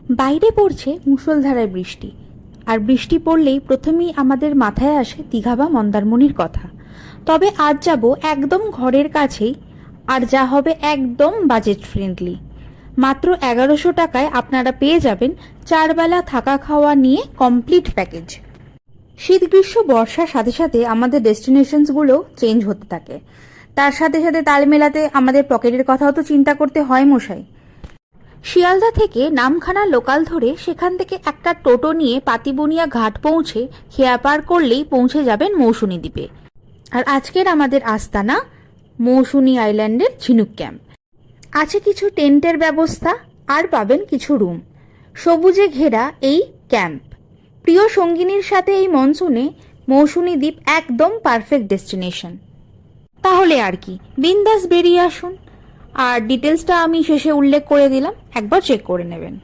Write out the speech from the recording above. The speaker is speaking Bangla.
বাইরে পড়ছে মুষলধারায় বৃষ্টি, আর বৃষ্টি পড়লেই প্রথমেই আমাদের মাথায় আসে দীঘা বা মন্দারমণির কথা। তবে আজ যাব একদম ঘরের কাছেই, আর যা হবে একদম বাজেট ফ্রেন্ডলি। মাত্র 1100 টাকায় আপনারা পেয়ে যাবেন 4 বেলা থাকা খাওয়া নিয়ে কমপ্লিট প্যাকেজ। শীত গ্রীষ্ম বর্ষার সাথে সাথে আমাদের ডেস্টিনেশনসগুলো চেঞ্জ হতে থাকে, তার সাথে সাথে তাল মেলাতে আমাদের পকেটের কথাও তো চিন্তা করতে হয় মশাই। শিয়ালদা থেকে নামখানা লোকাল ধরে সেখান থেকে একটা টোটো নিয়ে পাতিবুনিয়া ঘাট পৌঁছে খেয়া পার করলেই পৌঁছে যাবেন মৌসুনী দ্বীপে। আর আজকের আমাদের আস্তানা মৌসুনী আইল্যান্ডের ঝিনুক ক্যাম্প। আছে কিছু টেন্টের ব্যবস্থা, আর পাবেন কিছু রুম। সবুজে ঘেরা এই ক্যাম্প, প্রিয় সঙ্গিনীর সাথে এই মনসুনে মৌসুনী দ্বীপ একদম পারফেক্ট ডেস্টিনেশন। তাহলে আর কি, বিন্দাস বেরিয়ে আসুন। আর ডিটেলসটা আমি শেষে উল্লেখ করে দিলাম, একবার চেক করে নেবেন।